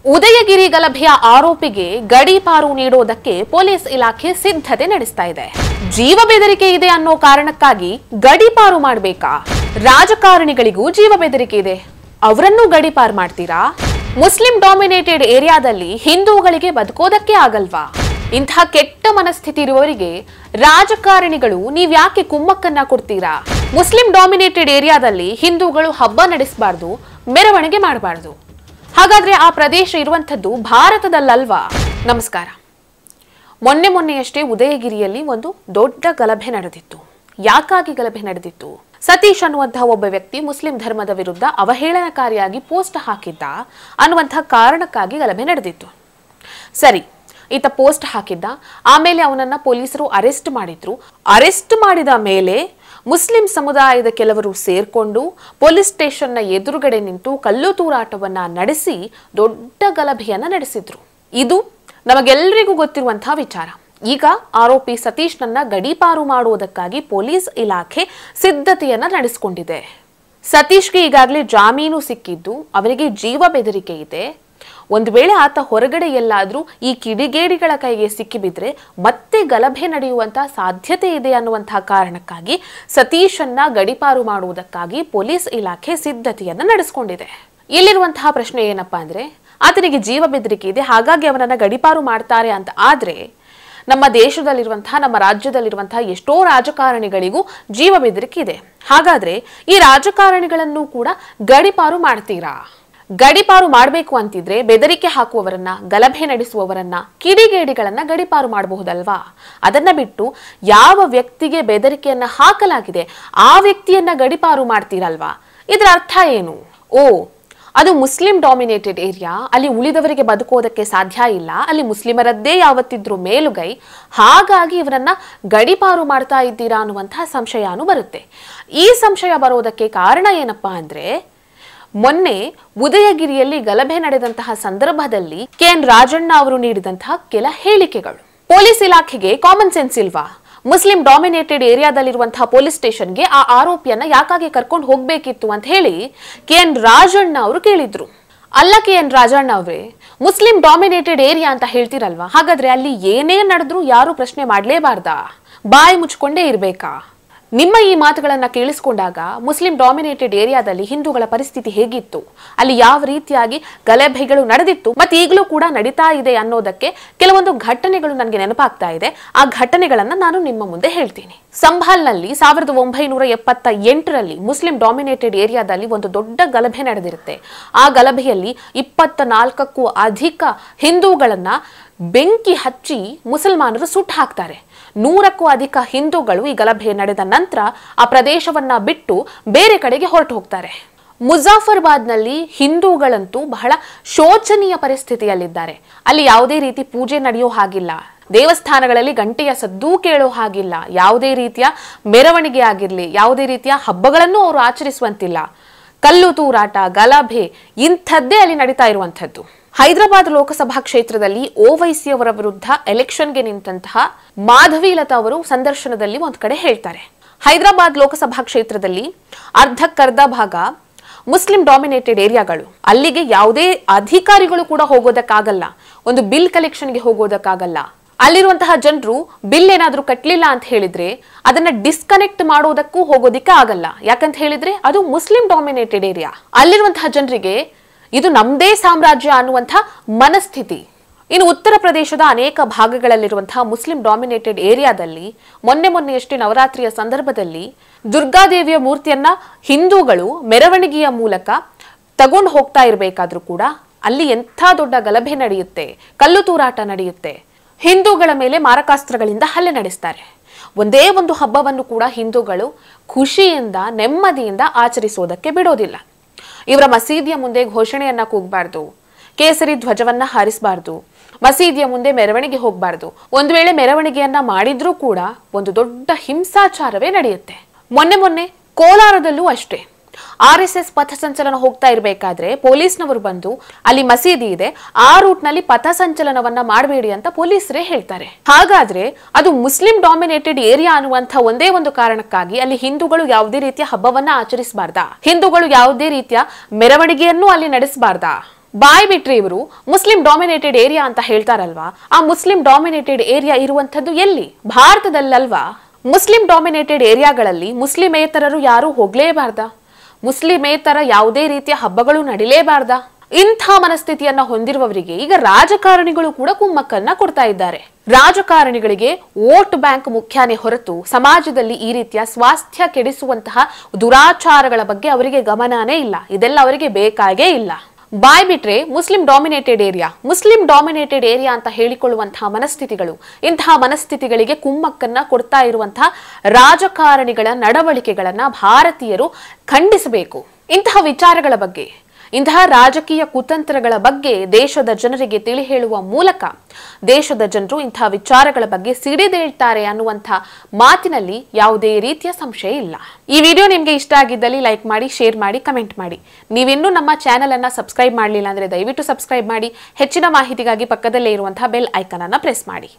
ಉದಯಗಿರಿ ಗಲಭೆಯ ಆರೋಪಿಗೆ ಗಡೀಪಾರು ನೀಡೋದಕ್ಕೆ ಪೊಲೀಸ್ ಇಲಾಖೆ ಸಿದ್ಧತೆ ನಡೆಸ್ತಾ ಇದೆ. ಜೀವ ಬೆದರಿಕೆ ಇದೆ ಅನ್ನೋ ಕಾರಣಕ್ಕಾಗಿ ಗಡೀಪಾರು ಮಾಡಬೇಕಾ? ರಾಜಕಾರಣಿಗಳಿಗೂ ಜೀವ ಬೆದರಿಕೆ ಇದೆ, ಅವರನ್ನು ಗಡೀಪಾರು ಮಾಡ್ತೀರಾ? ಮುಸ್ಲಿಂ ಡಾಮಿನೇಟೆಡ್ ಏರಿಯಾದಲ್ಲಿ ಹಿಂದೂಗಳಿಗೆ ಬದುಕೋದಕ್ಕೆ ಆಗಲ್ವಾ? ಇಂತಹ ಕೆಟ್ಟ ಮನಸ್ಥಿತಿ ಇರುವವರಿಗೆ ರಾಜಕಾರಣಿಗಳು ನೀವ್ಯಾಕೆ ಕುಮ್ಮಕ್ಕನ್ನ ಕೊಡ್ತೀರಾ? ಮುಸ್ಲಿಂ ಡಾಮಿನೇಟೆಡ್ ಏರಿಯಾದಲ್ಲಿ ಹಿಂದೂಗಳು ಹಬ್ಬ ನಡೆಸಬಾರ್ದು, ಮೆರವಣಿಗೆ ಮಾಡಬಾರ್ದು. ಹಾಗಾದ್ರೆ ಆ ಪ್ರದೇಶ ಇರುವಂತದ್ದು ಭಾರತದಲ್ಲಲ್ವಾ? ನಮಸ್ಕಾರ. ಮೊನ್ನೆಯಷ್ಟೇ ಉದಯಗಿರಿಯಲ್ಲಿ ಒಂದು ದೊಡ್ಡ ಗಲಭೆ ನಡೆದಿತ್ತು. ಯಾಕಾಗಿ ಗಲಭೆ ನಡೆದಿತ್ತು? ಸತೀಶ್ ಅನ್ನುವಂತಹ ಒಬ್ಬ ವ್ಯಕ್ತಿ ಮುಸ್ಲಿಂ ಧರ್ಮದ ವಿರುದ್ಧ ಅವಹೇಳನಕಾರಿಯಾಗಿ ಪೋಸ್ಟ್ ಹಾಕಿದ್ದ ಅನ್ನುವಂತಹ ಕಾರಣಕ್ಕಾಗಿ ಗಲಭೆ ನಡೆದಿತ್ತು. ಸರಿ, ಈತ ಪೋಸ್ಟ್ ಹಾಕಿದ್ದ, ಆಮೇಲೆ ಅವನನ್ನ ಪೊಲೀಸರು ಅರೆಸ್ಟ್ ಮಾಡಿದ್ರು. ಅರೆಸ್ಟ್ ಮಾಡಿದ ಮೇಲೆ ಮುಸ್ಲಿಂ ಸಮುದಾಯದ ಕೆಲವರು ಸೇರ್ಕೊಂಡು ಪೊಲೀಸ್ ಸ್ಟೇಷನ್ನ ಎದುರುಗಡೆ ನಿಂತು ಕಲ್ಲು ತೂರಾಟವನ್ನ ನಡೆಸಿ ದೊಡ್ಡ ಗಲಭೆಯನ್ನ ನಡೆಸಿದ್ರು. ಇದು ನಮಗೆಲ್ಲರಿಗೂ ಗೊತ್ತಿರುವಂತಹ ವಿಚಾರ. ಈಗ ಆರೋಪಿ ಸತೀಶ್ನನ್ನ ಗಡೀಪಾರು ಮಾಡುವುದಕ್ಕಾಗಿ ಪೊಲೀಸ್ ಇಲಾಖೆ ಸಿದ್ಧತೆಯನ್ನ ನಡೆಸಿಕೊಂಡಿದೆ. ಸತೀಶ್ಗೆ ಈಗಾಗಲೇ ಜಾಮೀನು ಸಿಕ್ಕಿದ್ದು, ಅವನಿಗೆ ಜೀವ ಬೆದರಿಕೆ ಇದೆ. ಒಂದು ವೇಳೆ ಆತ ಹೊರಗಡೆ ಎಲ್ಲಾದ್ರೂ ಈ ಕಿಡಿಗೇಡಿಗಳ ಕೈಗೆ ಸಿಕ್ಕಿಬಿದ್ರೆ ಮತ್ತೆ ಗಲಭೆ ನಡೆಯುವಂತ ಸಾಧ್ಯತೆ ಇದೆ ಅನ್ನುವಂತಹ ಕಾರಣಕ್ಕಾಗಿ ಸತೀಶನ್ನ ಗಡೀಪಾರು ಮಾಡುವುದಕ್ಕಾಗಿ ಪೊಲೀಸ್ ಇಲಾಖೆ ಸಿದ್ಧತೆಯನ್ನ ನಡೆಸಿಕೊಂಡಿದೆ. ಇಲ್ಲಿರುವಂತಹ ಪ್ರಶ್ನೆ ಏನಪ್ಪಾ ಅಂದ್ರೆ, ಆತನಿಗೆ ಜೀವ ಬೆದರಿಕೆ ಇದೆ, ಹಾಗಾಗಿ ಅವನನ್ನ ಗಡೀಪಾರು ಮಾಡ್ತಾರೆ ಅಂತ ಆದ್ರೆ ನಮ್ಮ ದೇಶದಲ್ಲಿರುವಂತಹ, ನಮ್ಮ ರಾಜ್ಯದಲ್ಲಿರುವಂತಹ ಎಷ್ಟೋ ರಾಜಕಾರಣಿಗಳಿಗೂ ಜೀವ ಬೆದರಿಕೆ ಇದೆ. ಹಾಗಾದ್ರೆ ಈ ರಾಜಕಾರಣಿಗಳನ್ನು ಕೂಡ ಗಡೀಪಾರು ಮಾಡ್ತೀರಾ? ಗಡೀಪಾರು ಮಾಡಬೇಕು ಅಂತಿದ್ರೆ ಬೆದರಿಕೆ ಹಾಕುವವರನ್ನ, ಗಲಭೆ ನಡೆಸುವವರನ್ನ, ಕಿಡಿಗೇಡಿಗಳನ್ನ ಗಡೀಪಾರು ಮಾಡಬಹುದಲ್ವಾ? ಅದನ್ನ ಬಿಟ್ಟು ಯಾವ ವ್ಯಕ್ತಿಗೆ ಬೆದರಿಕೆಯನ್ನ ಹಾಕಲಾಗಿದೆ ಆ ವ್ಯಕ್ತಿಯನ್ನ ಗಡೀಪಾರು ಮಾಡ್ತೀರಲ್ವಾ? ಇದರ ಅರ್ಥ ಏನು? ಓ, ಅದು ಮುಸ್ಲಿಂ ಡಾಮಿನೇಟೆಡ್ ಏರಿಯಾ, ಅಲ್ಲಿ ಉಳಿದವರಿಗೆ ಬದುಕೋದಕ್ಕೆ ಸಾಧ್ಯ ಇಲ್ಲ, ಅಲ್ಲಿ ಮುಸ್ಲಿಮರದ್ದೇ ಯಾವತ್ತಿದ್ರು ಮೇಲುಗೈ, ಹಾಗಾಗಿ ಇವರನ್ನ ಗಡೀಪಾರು ಮಾಡ್ತಾ ಇದ್ದೀರಾ ಅನ್ನುವಂತಹ ಸಂಶಯನೂ ಬರುತ್ತೆ. ಈ ಸಂಶಯ ಬರೋದಕ್ಕೆ ಕಾರಣ ಏನಪ್ಪಾ ಅಂದ್ರೆ, ಮೊನ್ನೆ ಉದಯಗಿರಿಯಲ್ಲಿ ಗಲಭೆ ನಡೆದಂತಹ ಸಂದರ್ಭದಲ್ಲಿ ಕೆಎನ್ ರಾಜಣ್ಣ ಅವರು ನೀಡಿದಂತಹ ಕೆಲ ಹೇಳಿಕೆಗಳು. ಪೊಲೀಸ್ ಇಲಾಖೆಗೆ ಕಾಮನ್ ಸೆನ್ಸ್ ಇಲ್ವಾ? ಮುಸ್ಲಿಂ ಡಾಮಿನೇಟೆಡ್ ಏರಿಯಾದಲ್ಲಿರುವಂತಹ ಪೊಲೀಸ್ ಸ್ಟೇಷನ್ಗೆ ಆ ಆರೋಪಿಯನ್ನ ಯಾಕಾಗಿ ಕರ್ಕೊಂಡು ಹೋಗ್ಬೇಕಿತ್ತು ಅಂತ ಹೇಳಿ ಕೆಎನ್ ರಾಜಣ್ಣ ಅವರು ಕೇಳಿದ್ರು. ಅಲ್ಲ ಕೆಎನ್ ರಾಜಣ್ಣ ಅವರೇ, ಮುಸ್ಲಿಂ ಡಾಮಿನೇಟೆಡ್ ಏರಿಯಾ ಅಂತ ಹೇಳ್ತಿರಲ್ವಾ, ಹಾಗಾದ್ರೆ ಅಲ್ಲಿ ಏನೇ ನಡೆದ್ರೂ ಯಾರು ಪ್ರಶ್ನೆ ಮಾಡ್ಲೇಬಾರ್ದಾ? ಬಾಯಿ ಮುಚ್ಕೊಂಡೇ ಇರ್ಬೇಕಾ? ನಿಮ್ಮ ಈ ಮಾತುಗಳನ್ನ ಕೇಳಿಸಿಕೊಂಡಾಗ ಮುಸ್ಲಿಂ ಡಾಮಿನೇಟೆಡ್ ಏರಿಯಾದಲ್ಲಿ ಹಿಂದೂಗಳ ಪರಿಸ್ಥಿತಿ ಹೇಗಿತ್ತು, ಅಲ್ಲಿ ಯಾವ ರೀತಿಯಾಗಿ ಗಲಭೆಗಳು ನಡೆದಿತ್ತು, ಮತ್ತೆ ಈಗಲೂ ಕೂಡ ನಡೀತಾ ಇದೆ ಅನ್ನೋದಕ್ಕೆ ಕೆಲವೊಂದು ಘಟನೆಗಳು ನನಗೆ ನೆನಪಾಗ್ತಾ ಇದೆ. ಆ ಘಟನೆಗಳನ್ನ ನಾನು ನಿಮ್ಮ ಮುಂದೆ ಹೇಳ್ತೀನಿ. ಸಂಭಾಲ್ನಲ್ಲಿ 1978ರಲ್ಲಿ ಮುಸ್ಲಿಂ ಡಾಮಿನೇಟೆಡ್ ಏರಿಯಾದಲ್ಲಿ ಒಂದು ದೊಡ್ಡ ಗಲಭೆ ನಡೆದಿರುತ್ತೆ. ಆ ಗಲಭೆಯಲ್ಲಿ 24ಕ್ಕೂ ಅಧಿಕ ಹಿಂದೂಗಳನ್ನ ಬೆಂಕಿ ಹಚ್ಚಿ ಮುಸಲ್ಮಾನರು ಸುಟ್ಟು ಹಾಕ್ತಾರೆ. 100ಕ್ಕೂ ಅಧಿಕ ಹಿಂದೂಗಳು ಈ ಗಲಭೆ ನಡೆದ ನಂತರ ಆ ಪ್ರದೇಶವನ್ನ ಬಿಟ್ಟು ಬೇರೆ ಕಡೆಗೆ ಹೊರಟು ಹೋಗ್ತಾರೆ. ಮುಜಾಫರ್ಬಾದ್ನಲ್ಲಿ ಹಿಂದೂಗಳಂತೂ ಬಹಳ ಶೋಚನೀಯ ಪರಿಸ್ಥಿತಿಯಲ್ಲಿದ್ದಾರೆ. ಅಲ್ಲಿ ಯಾವುದೇ ರೀತಿ ಪೂಜೆ ನಡೆಯೋ ಹಾಗಿಲ್ಲ, ದೇವಸ್ಥಾನಗಳಲ್ಲಿ ಗಂಟೆಯ ಸದ್ದೂ ಕೇಳೋ ಹಾಗಿಲ್ಲ, ಯಾವುದೇ ರೀತಿಯ ಮೆರವಣಿಗೆ ಆಗಿರ್ಲಿ, ಯಾವುದೇ ರೀತಿಯ ಹಬ್ಬಗಳನ್ನು ಅವರು ಆಚರಿಸುವಂತಿಲ್ಲ. ಕಲ್ಲು ತೂರಾಟ, ಗಲಭೆ ಇಂಥದ್ದೇ ಅಲ್ಲಿ ನಡೀತಾ ಇರುವಂಥದ್ದು. ಹೈದರಾಬಾದ್ ಲೋಕಸಭಾ ಕ್ಷೇತ್ರದಲ್ಲಿ ಓವೈಸಿ ಅವರ ವಿರುದ್ಧ ಎಲೆಕ್ಷನ್ಗೆ ನಿಂತಹ ಮಾಧವೀಲತಾ ಅವರು ಸಂದರ್ಶನದಲ್ಲಿ ಒಂದ್ ಕಡೆ ಹೇಳ್ತಾರೆ, ಹೈದರಾಬಾದ್ ಲೋಕಸಭಾ ಕ್ಷೇತ್ರದಲ್ಲಿ ಅರ್ಧಕ್ಕರ್ಧ ಭಾಗ ಮುಸ್ಲಿಂ ಡಾಮಿನೇಟೆಡ್ ಏರಿಯಾಗಳು, ಅಲ್ಲಿಗೆ ಯಾವುದೇ ಅಧಿಕಾರಿಗಳು ಕೂಡ ಹೋಗೋದಕ್ಕಾಗಲ್ಲ, ಒಂದು ಬಿಲ್ ಕಲೆಕ್ಷನ್ಗೆ ಹೋಗೋದಕ್ಕಾಗಲ್ಲ. ಅಲ್ಲಿರುವಂತಹ ಜನರು ಬಿಲ್ ಏನಾದ್ರೂ ಕಟ್ಟಲಿಲ್ಲ ಅಂತ ಹೇಳಿದ್ರೆ ಅದನ್ನ ಡಿಸ್ಕನೆಕ್ಟ್ ಮಾಡೋದಕ್ಕೂ ಹೋಗೋದಿಕ್ಕೆ ಆಗಲ್ಲ. ಯಾಕಂತ ಹೇಳಿದ್ರೆ ಅದು ಮುಸ್ಲಿಂ ಡಾಮಿನೇಟೆಡ್ ಏರಿಯಾ. ಅಲ್ಲಿರುವಂತಹ ಜನರಿಗೆ ಇದು ನಮ್ದೇ ಸಾಮ್ರಾಜ್ಯ ಅನ್ನುವಂಥ ಮನಸ್ಥಿತಿ. ಇನ್ನು ಉತ್ತರ ಪ್ರದೇಶದ ಅನೇಕ ಭಾಗಗಳಲ್ಲಿರುವಂತಹ ಮುಸ್ಲಿಂ ಡಾಮಿನೇಟೆಡ್ ಏರಿಯಾದಲ್ಲಿ ಮೊನ್ನೆಯಷ್ಟೇ ನವರಾತ್ರಿಯ ಸಂದರ್ಭದಲ್ಲಿ ದುರ್ಗಾದೇವಿಯ ಮೂರ್ತಿಯನ್ನ ಹಿಂದೂಗಳು ಮೆರವಣಿಗೆಯ ಮೂಲಕ ತಗೊಂಡು ಹೋಗ್ತಾ ಇರಬೇಕಾದ್ರೂ ಕೂಡ ಅಲ್ಲಿ ಎಂಥ ದೊಡ್ಡ ಗಲಭೆ ನಡೆಯುತ್ತೆ, ಕಲ್ಲು ತೂರಾಟ ನಡೆಯುತ್ತೆ, ಹಿಂದೂಗಳ ಮೇಲೆ ಮಾರಕಾಸ್ತ್ರಗಳಿಂದ ಹಲ್ಲೆ ನಡೆಸ್ತಾರೆ. ಒಂದೇ ಒಂದು ಹಬ್ಬವನ್ನು ಕೂಡ ಹಿಂದೂಗಳು ಖುಷಿಯಿಂದ, ನೆಮ್ಮದಿಯಿಂದ ಆಚರಿಸೋದಕ್ಕೆ ಬಿಡೋದಿಲ್ಲ. ಇವರ ಮಸೀದಿಯ ಮುಂದೆ ಘೋಷಣೆಯನ್ನ ಕೂಗಬಾರ್ದು, ಕೇಸರಿ ಧ್ವಜವನ್ನ ಹಾರಿಸಬಾರ್ದು, ಮಸೀದಿಯ ಮುಂದೆ ಮೆರವಣಿಗೆ ಹೋಗಬಾರ್ದು. ಒಂದು ವೇಳೆ ಮೆರವಣಿಗೆಯನ್ನ ಮಾಡಿದ್ರೂ ಕೂಡ ಒಂದು ದೊಡ್ಡ ಹಿಂಸಾಚಾರವೇ ನಡೆಯುತ್ತೆ. ಮೊನ್ನೆ ಕೋಲಾರದಲ್ಲೂ ಅಷ್ಟೇ RSS ಪಥಸಂಚಲನ ಹೋಗ್ತಾ ಇರಬೇಕಾದ್ರೆ ಪೊಲೀಸ್ನವರು ಬಂದು ಅಲ್ಲಿ ಮಸೀದಿ ಇದೆ, ಆ ರೂಟ್ ನಲ್ಲಿ ಪಥಸಂಚಲನವನ್ನ ಮಾಡಬೇಡಿ ಅಂತ ಪೊಲೀಸರೇ ಹೇಳ್ತಾರೆ. ಹಾಗಾದ್ರೆ ಅದು ಮುಸ್ಲಿಂ ಡಾಮಿನೇಟೆಡ್ ಏರಿಯಾ ಅನ್ನುವಂಥ ಒಂದೇ ಒಂದು ಕಾರಣಕ್ಕಾಗಿ ಅಲ್ಲಿ ಹಿಂದೂಗಳು ಯಾವುದೇ ರೀತಿಯ ಹಬ್ಬವನ್ನ ಆಚರಿಸಬಾರ್ದಾ? ಹಿಂದೂಗಳು ಯಾವುದೇ ರೀತಿಯ ಮೆರವಣಿಗೆಯನ್ನು ಅಲ್ಲಿ ನಡೆಸಬಾರ್ದಾ? ಬಾಯ್ ಬಿಟ್ರೆ ಇವರು ಮುಸ್ಲಿಂ ಡಾಮಿನೇಟೆಡ್ ಏರಿಯಾ ಅಂತ ಹೇಳ್ತಾರಲ್ವಾ, ಆ ಮುಸ್ಲಿಂ ಡಾಮಿನೇಟೆಡ್ ಏರಿಯಾ ಇರುವಂತದ್ದು ಎಲ್ಲಿ? ಭಾರತದಲ್ಲಲ್ವಾ? ಮುಸ್ಲಿಂ ಡಾಮಿನೇಟೆಡ್ ಏರಿಯಾಗಳಲ್ಲಿ ಮುಸ್ಲಿಮೇತರರು ಯಾರು ಹೋಗ್ಲೇಬಾರ್ದ? ಮುಸ್ಲಿಮೇತರ ಯಾವುದೇ ರೀತಿಯ ಹಬ್ಬಗಳು ನಡಿಲೇಬಾರ್ದ? ಇಂಥ ಮನಸ್ಥಿತಿಯನ್ನ ಹೊಂದಿರುವವರಿಗೆ ಈಗ ರಾಜಕಾರಣಿಗಳು ಕೂಡ ಕುಮ್ಮಕ್ಕನ್ನ ಕೊಡ್ತಾ ಇದ್ದಾರೆ. ರಾಜಕಾರಣಿಗಳಿಗೆ ವೋಟ್ ಬ್ಯಾಂಕ್ ಮುಖ್ಯನೇ ಹೊರತು ಸಮಾಜದಲ್ಲಿ ಈ ರೀತಿಯ ಸ್ವಾಸ್ಥ್ಯ ಕೆಡಿಸುವಂತಹ ದುರಾಚಾರಗಳ ಬಗ್ಗೆ ಅವರಿಗೆ ಗಮನನೇ ಇಲ್ಲ. ಇದೆಲ್ಲ ಅವರಿಗೆ ಬೇಕಾಗೇ ಇಲ್ಲ. ಬಾಯ್ ಬಿಟ್ರೆ ಮುಸ್ಲಿಂ ಡಾಮಿನೇಟೆಡ್ ಏರಿಯಾ ಅಂತ ಹೇಳಿಕೊಳ್ಳುವಂತಹ ಮನಸ್ಥಿತಿಗಳು, ಇಂತಹ ಮನಸ್ಥಿತಿಗಳಿಗೆ ಕುಮ್ಮಕ್ಕನ್ನ ಕೊಡ್ತಾ ಇರುವಂತಹ ರಾಜಕಾರಣಿಗಳ ನಡವಳಿಕೆಗಳನ್ನ ಭಾರತೀಯರು ಖಂಡಿಸಬೇಕು. ಇಂತಹ ವಿಚಾರಗಳ ಬಗ್ಗೆ, ಇಂತಹ ರಾಜಕೀಯ ಕುತಂತ್ರಗಳ ಬಗ್ಗೆ ದೇಶದ ಜನರಿಗೆ ತಿಳಿ ಹೇಳುವ ಮೂಲಕ ದೇಶದ ಜನರು ಇಂತಹ ವಿಚಾರಗಳ ಬಗ್ಗೆ ಸಿಡಿದೇಳ್ತಾರೆ ಅನ್ನುವಂಥ ಮಾತಿನಲ್ಲಿ ಯಾವುದೇ ರೀತಿಯ ಸಂಶಯ ಇಲ್ಲ. ಈ ವಿಡಿಯೋ ನಿಮಗೆ ಇಷ್ಟ ಆಗಿದ್ದಲ್ಲಿ ಲೈಕ್ ಮಾಡಿ, ಶೇರ್ ಮಾಡಿ, ಕಮೆಂಟ್ ಮಾಡಿ. ನೀವಿನ್ನೂ ನಮ್ಮ ಚಾನೆಲ್ ಅನ್ನ ಸಬ್ಸ್ಕ್ರೈಬ್ ಮಾಡಲಿಲ್ಲ ಅಂದ್ರೆ ದಯವಿಟ್ಟು ಸಬ್ಸ್ಕ್ರೈಬ್ ಮಾಡಿ. ಹೆಚ್ಚಿನ ಮಾಹಿತಿಗಾಗಿ ಪಕ್ಕದಲ್ಲೇ ಇರುವಂತಹ ಬೆಲ್ ಐಕಾನ್ ಅನ್ನ ಪ್ರೆಸ್ ಮಾಡಿ.